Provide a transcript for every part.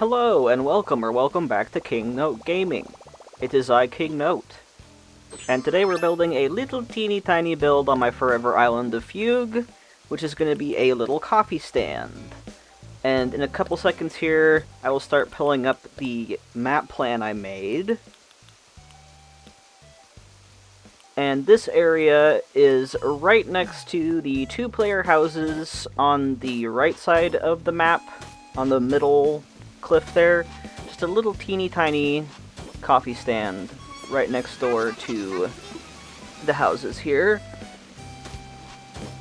Hello and welcome back to King Note Gaming. It is I, King Note. And today we're building a little teeny tiny build on my forever island of Fugue, which is going to be a little coffee stand. And in a couple seconds here, I will start pulling up the map plan I made. And this area is right next to the two-player houses on the right side of the map, on the middle cliff there. Just a little teeny tiny coffee stand right next door to the houses here.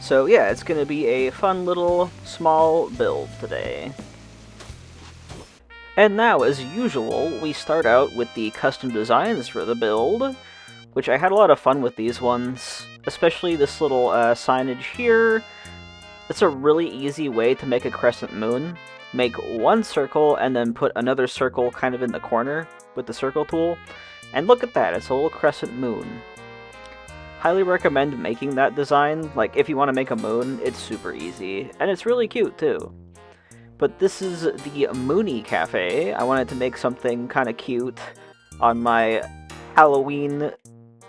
So yeah, it's going to be a fun little small build today. And now, as usual, we start out with the custom designs for the build, which I had a lot of fun with these ones, especially this little signage here. It's a really easy way to make a crescent moon. Make one circle and then put another circle kind of in the corner with the circle tool. And look at that, it's a little crescent moon. Highly recommend making that design. Like, if you want to make a moon, it's super easy. And it's really cute, too. But this is the Moony Cafe. I wanted to make something kind of cute on my Halloween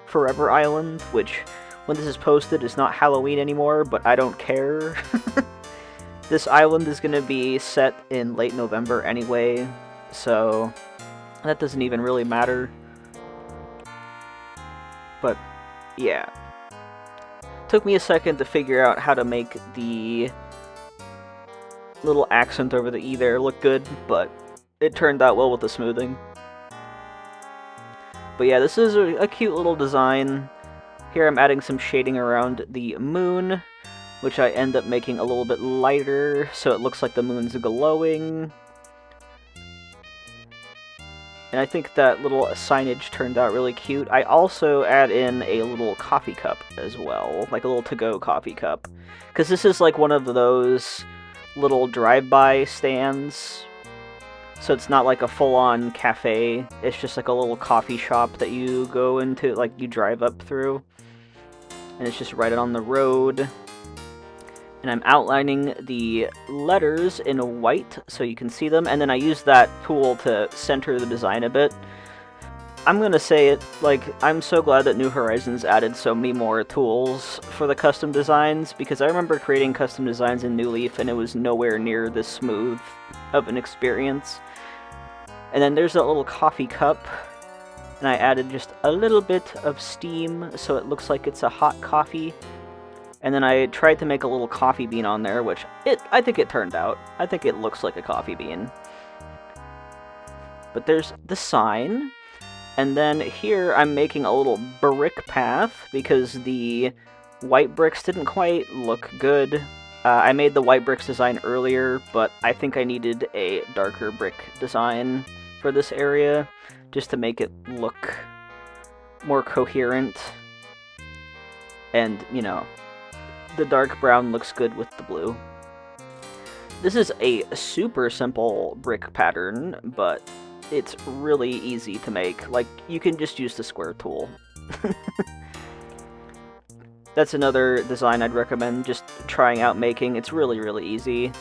Forever Island, which, when this is posted, is not Halloween anymore, but I don't care. This island is going to be set in late November anyway, so that doesn't even really matter. But, yeah. Took me a second to figure out how to make the little accent over the E there look good, but it turned out well with the smoothing. But yeah, this is a cute little design. Here I'm adding some shading around the moon, which I end up making a little bit lighter, so it looks like the moon's glowing. And I think that little signage turned out really cute. I also add in a little coffee cup as well, like a little to-go coffee cup. Because this is like one of those little drive-by stands. So it's not like a full-on cafe, it's just like a little coffee shop that you go into, like you drive up through. And it's just right on the road. And I'm outlining the letters in white so you can see them, and then I use that tool to center the design a bit. I'm gonna say it, like, I'm so glad that New Horizons added so many more tools for the custom designs, because I remember creating custom designs in New Leaf and it was nowhere near this smooth of an experience. And then there's that little coffee cup, and I added just a little bit of steam so it looks like it's a hot coffee. And then I tried to make a little coffee bean on there, which I think it turned out. I think it looks like a coffee bean. But there's the sign. And then here I'm making a little brick path because the white bricks didn't quite look good. I made the white bricks design earlier, but I think I needed a darker brick design for this area just to make it look more coherent. And, you know, the dark brown looks good with the blue. This is a super simple brick pattern, but it's really easy to make. Like, you can just use the square tool. That's another design I'd recommend just trying out making. It's really, really easy.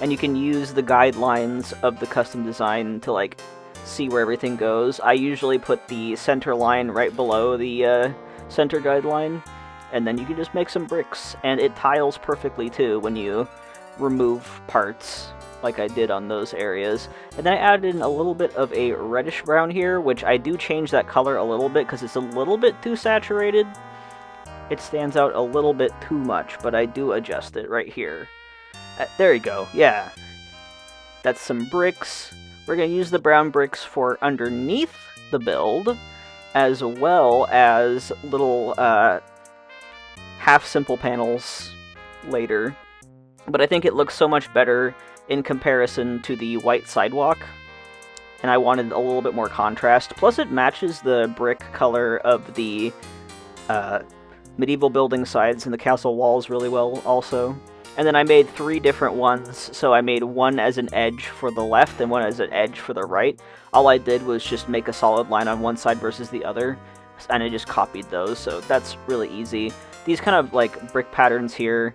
And you can use the guidelines of the custom design to, like, see where everything goes. I usually put the center line right below the center guideline. And then you can just make some bricks, and it tiles perfectly too when you remove parts, like I did on those areas. And then I added in a little bit of a reddish brown here, which I do change that color a little bit because it's a little bit too saturated. It stands out a little bit too much, but I do adjust it right here. There you go, yeah. That's some bricks. We're going to use the brown bricks for underneath the build, as well as little half-simple panels later, but I think it looks so much better in comparison to the white sidewalk, and I wanted a little bit more contrast. Plus it matches the brick color of the medieval building sides and the castle walls really well also. And then I made 3 different ones, so I made one as an edge for the left and one as an edge for the right. All I did was just make a solid line on one side versus the other, and I just copied those, so that's really easy. These kind of, like, brick patterns here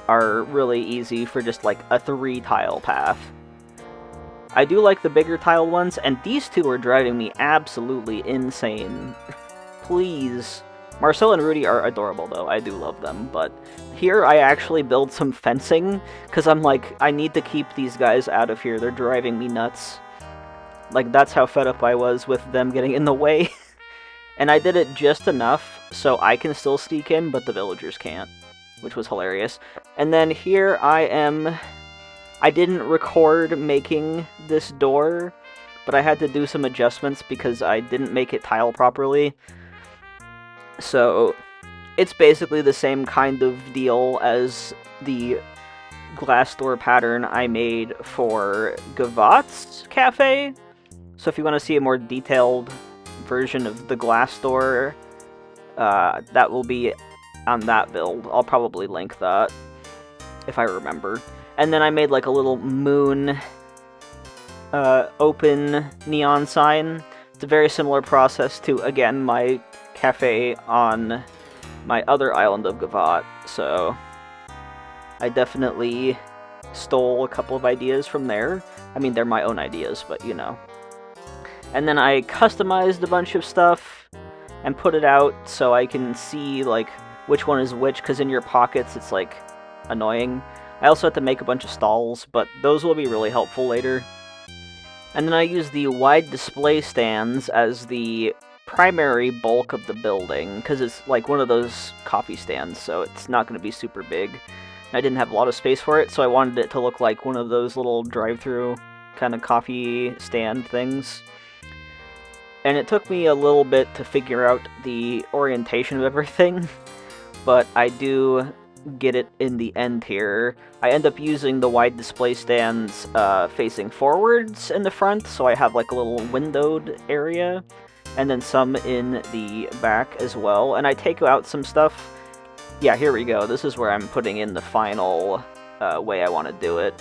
are really easy for just, like, a 3-tile path. I do like the bigger tile ones, and these two are driving me absolutely insane. Please. Marcel and Rudy are adorable, though. I do love them, but here I actually build some fencing, because I'm like, I need to keep these guys out of here. They're driving me nuts. Like, that's how fed up I was with them getting in the way. And I did it just enough so I can still sneak in, but the villagers can't, which was hilarious. And then here I am. I didn't record making this door, but I had to do some adjustments because I didn't make it tile properly. So it's basically the same kind of deal as the glass door pattern I made for Gavat's cafe. So if you want to see a more detailed version of the glass door, that will be on that build. I'll probably link that if I remember. And then I made like a little moon open neon sign. It's a very similar process to, again, my cafe on my other island of Gavat, so I definitely stole a couple of ideas from there. I mean, they're my own ideas, but you know. And then I customized a bunch of stuff and put it out so I can see like which one is which, because in your pockets it's like annoying. I also had to make a bunch of stalls, but those will be really helpful later. And then I use the wide display stands as the primary bulk of the building, because it's like one of those coffee stands, so it's not going to be super big. I didn't have a lot of space for it, so I wanted it to look like one of those little drive-through kind of coffee stand things. And it took me a little bit to figure out the orientation of everything, but I do get it in the end here. I end up using the wide display stands facing forwards in the front, so I have like a little windowed area, and then some in the back as well. And I take out some stuff. Yeah, here we go. This is where I'm putting in the final way I want to do it.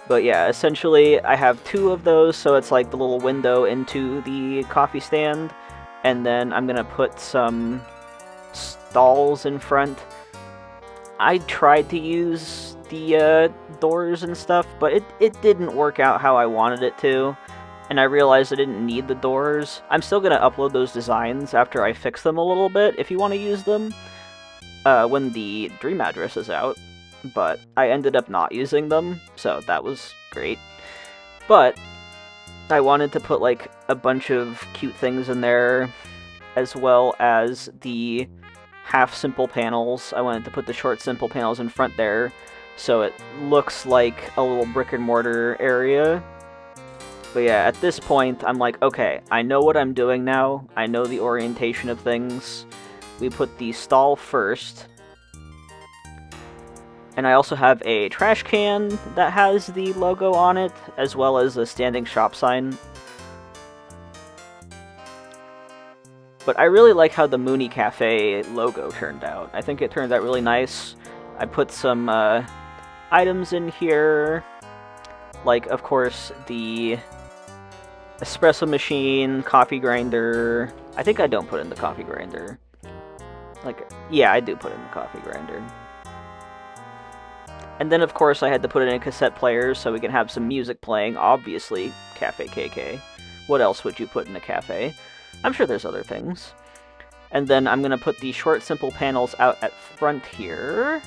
But yeah, essentially I have two of those, so it's like the little window into the coffee stand, and then I'm gonna put some stalls in front. I tried to use the doors and stuff, but it didn't work out how I wanted it to, and I realized I didn't need the doors. I'm still gonna upload those designs after I fix them a little bit, if you want to use them, when the dream address is out. But I ended up not using them, so that was great. But I wanted to put like a bunch of cute things in there, as well as the half simple panels. I wanted to put the short simple panels in front there, so it looks like a little brick and mortar area. But yeah, at this point, I'm like, okay, I know what I'm doing now. I know the orientation of things. We put the stall first. And I also have a trash can that has the logo on it, as well as a standing shop sign. But I really like how the Mooney Cafe logo turned out. I think it turned out really nice. I put some items in here, like, of course, the espresso machine, coffee grinder. I think I don't put in the coffee grinder. Like, yeah, I do put in the coffee grinder. And then, of course, I had to put it in cassette players so we can have some music playing. Obviously, Cafe KK. What else would you put in a cafe? I'm sure there's other things. And then I'm going to put the short, simple panels out at front here.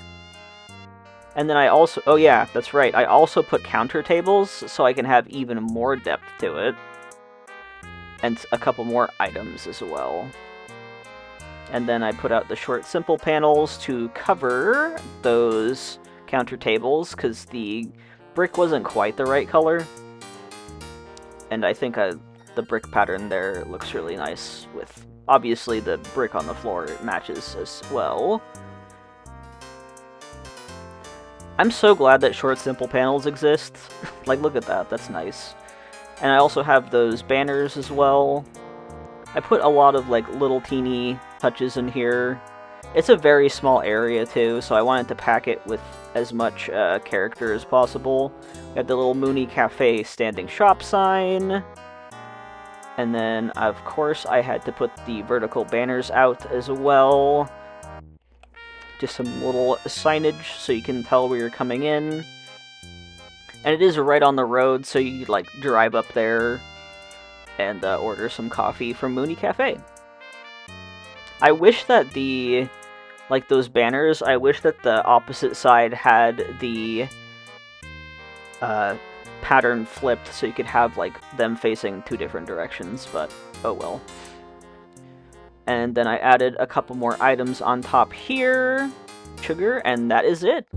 And then I also... Oh, yeah, that's right. I also put counter tables so I can have even more depth to it. And a couple more items as well. And then I put out the short, simple panels to cover those counter tables, because the brick wasn't quite the right color. And I think the brick pattern there looks really nice with, obviously, the brick on the floor matches as well. I'm so glad that short, simple panels exist. Like, look at that, that's nice. And I also have those banners as well. I put a lot of, like, little teeny touches in here. It's a very small area, too, so I wanted to pack it with as much character as possible. We have the little Mooney Cafe standing shop sign. And then, of course, I had to put the vertical banners out as well. Just some little signage so you can tell where you're coming in. And it is right on the road, so you like drive up there and order some coffee from Mooney Cafe. I wish that like those banners, I wish that the opposite side had the pattern flipped so you could have like them facing 2 different directions, but oh well. And then I added a couple more items on top here, sugar, and that is it.